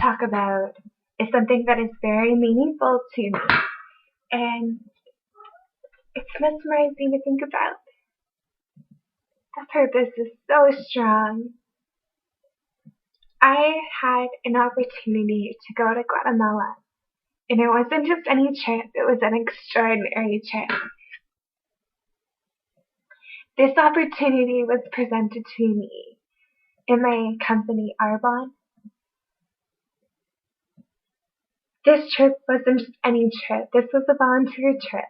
talk about is something that is very meaningful to me, and it's mesmerizing to think about. The purpose is so strong. I had an opportunity to go to Guatemala, and it wasn't just any trip, it was an extraordinary trip. This opportunity was presented to me in my company Arbonne. This trip wasn't just any trip, this was a volunteer trip.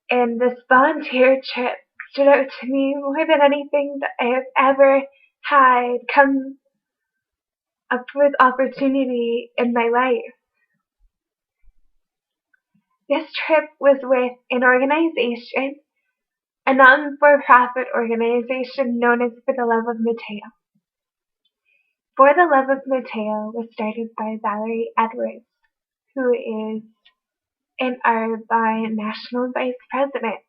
And this volunteer trip stood out to me more than anything that I have ever had come up with opportunity in my life. This trip was with an organization, a non-for-profit organization known as For the Love of Mateo. For the Love of Mateo was started by Valerie Edwards, who is an Arbonne National Vice President.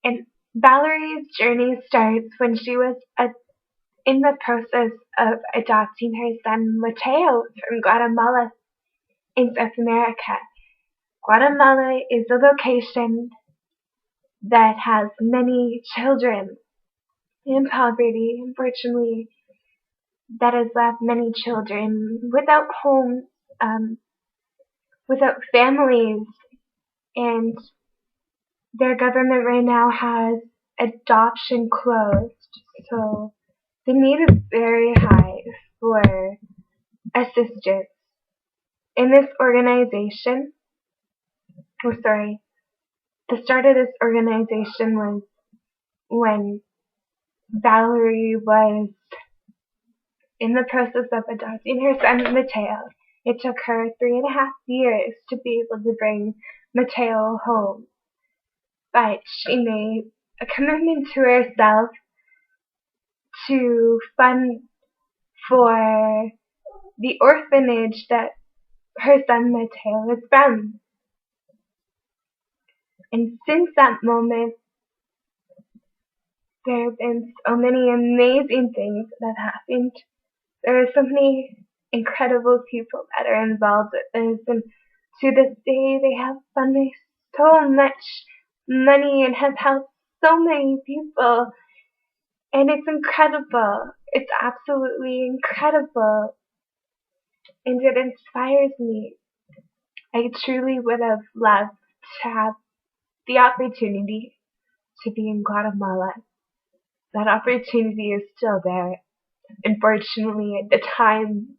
And Valerie's journey starts when she was in the process of adopting her son Mateo from Guatemala in South America. Guatemala is a location that has many children in poverty. Unfortunately, that has left many children without homes, without families, and their government right now has adoption closed. So the need is very high for assistance. In this organization, the start of this organization was when Valerie was in the process of adopting her son Mateo. It took her 3.5 years to be able to bring Mateo home. But she made a commitment to herself to fund for the orphanage that her son Mateo is from. And since that moment, there have been so many amazing things that have happened. There are so many incredible people that are involved with this, and to this day they have funded so much money and have helped so many people, and it's incredible. It's absolutely incredible, and it inspires me. I truly would have loved to have the opportunity to be in Guatemala. That opportunity is still there. Unfortunately, at the time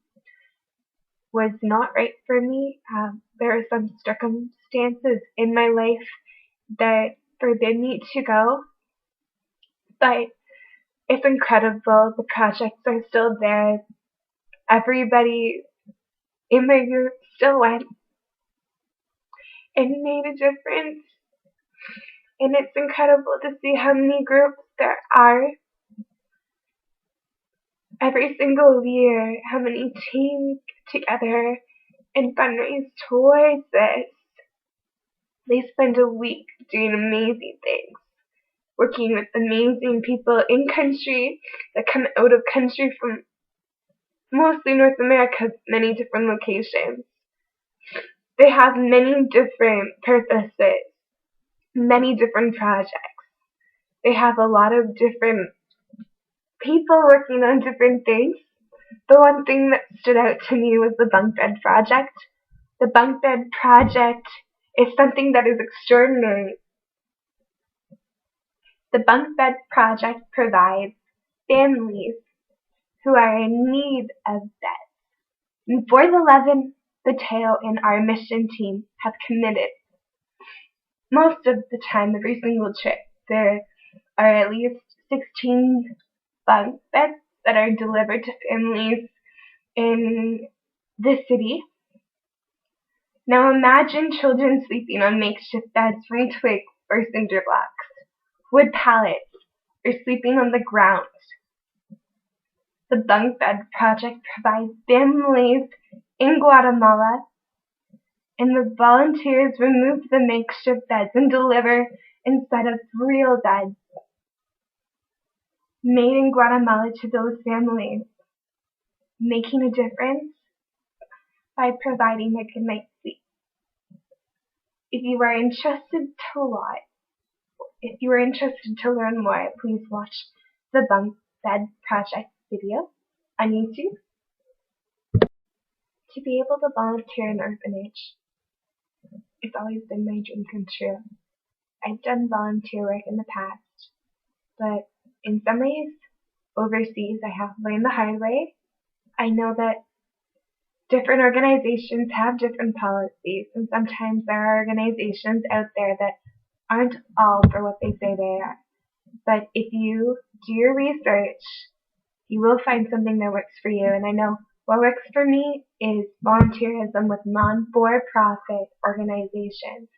was not right for me. There are some circumstances in my life that forbid me to go, but it's incredible. The projects are still there. Everybody in my group still went and made a difference. And it's incredible to see how many groups there are every single year, how many teams get together and fundraise towards this. They spend a week doing amazing things, working with amazing people in country that come out of country from mostly North America, many different locations. They have many different purposes, many different projects. They have a lot of different people working on different things. The one thing that stood out to me was the bunk bed project. The bunk bed project is something that is extraordinary. The bunk bed project provides families who are in need of beds. And for the Love of Mateo and our mission team have committed. Most of the time, every single trip, there are at least 16 bunk beds that are delivered to families in the city. Now imagine children sleeping on makeshift beds from twigs or cinder blocks, wood pallets, or sleeping on the ground. The Bunk Bed Project provides families in Guatemala, and the volunteers remove the makeshift beds and deliver instead of real beds made in Guatemala to those families, making a difference. by providing a good night's sleep. If you are interested to learn more, please watch the Bunk Bed Project video on YouTube. To be able to volunteer in an orphanage, it's always been my dream come true. I've done volunteer work in the past, but in some ways, overseas, I have learned the hard way. I know that different organizations have different policies, and sometimes there are organizations out there that aren't all for what they say they are. But if you do your research, you will find something that works for you. And I know what works for me is volunteerism with non-for-profit organizations.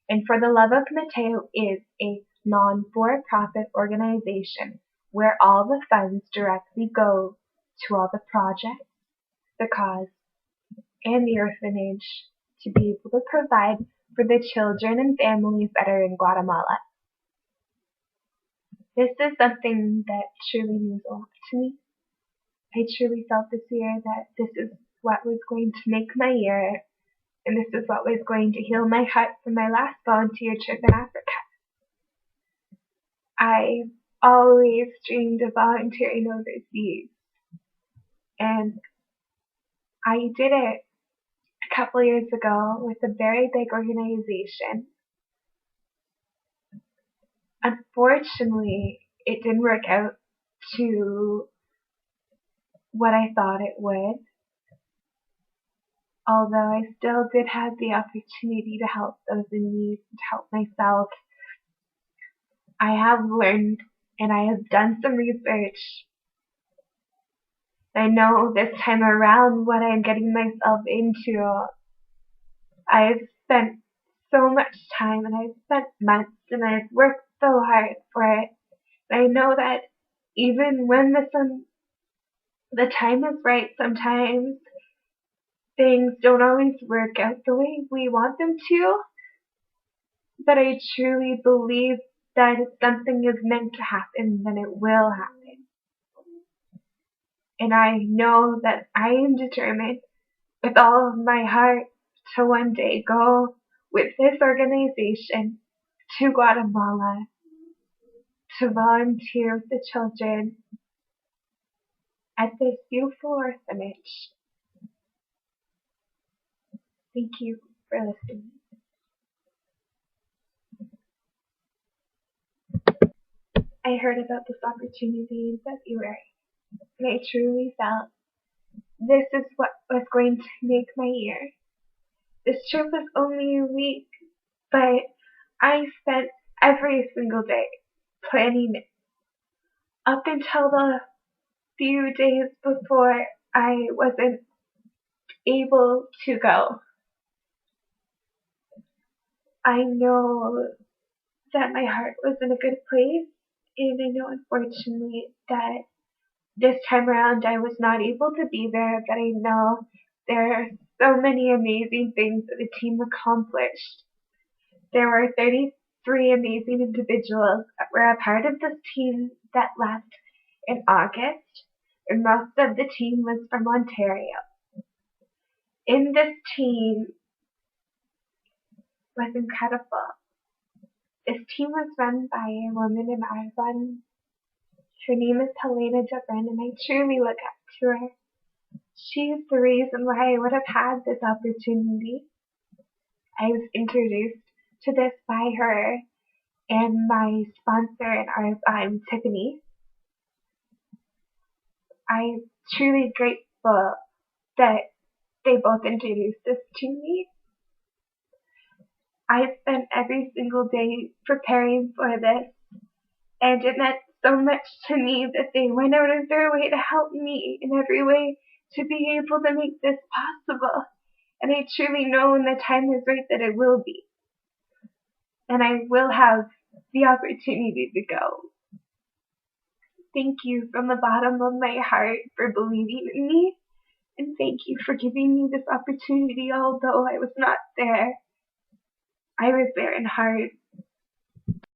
And For the Love of Mateo is a non-for-profit organization where all the funds directly go to all the projects, the cause, and the orphanage to be able to provide for the children and families that are in Guatemala. This is something that truly means a lot to me. I truly felt this year that this is what was going to make my year, and this is what was going to heal my heart from my last volunteer trip in Africa. I always dreamed of volunteering overseas, and I did it a couple years ago with a very big organization. Unfortunately, it didn't work out to what I thought it would, although I still did have the opportunity to help those in need and to help myself. I have learned and I have done some research. I know this time around what I'm getting myself into. I've spent so much time and I've spent months and I've worked so hard for it. And I know that even when the time is right, sometimes things don't always work out the way we want them to. But I truly believe that if something is meant to happen, then it will happen. And I know that I am determined with all of my heart to one day go with this organization to Guatemala to volunteer with the children at this beautiful orphanage. Thank you for listening. I heard about this opportunity in February, and I truly felt this is what was going to make my year. This trip was only a week, but I spent every single day planning it. Up until the few days before I wasn't able to go. I know that my heart was in a good place, and I know unfortunately that this time around I was not able to be there, but I know there are so many amazing things that the team accomplished. There were 33 amazing individuals that were a part of this team that left in August, and most of the team was from Ontario. In this team was incredible. This team was run by a woman in Arbonne. Her name is Arbonne, and I truly look up to her. She's the reason why I would have had this opportunity. I was introduced to this by her and my sponsor in Arbonne, Tiffany. I'm truly grateful that they both introduced this to me. I spent every single day preparing for this, and it meant so much to me that they went out of their way to help me in every way to be able to make this possible. And I truly know when the time is right that it will be. And I will have the opportunity to go. Thank you from the bottom of my heart for believing in me, and thank you for giving me this opportunity, although I was not there. I was there in heart,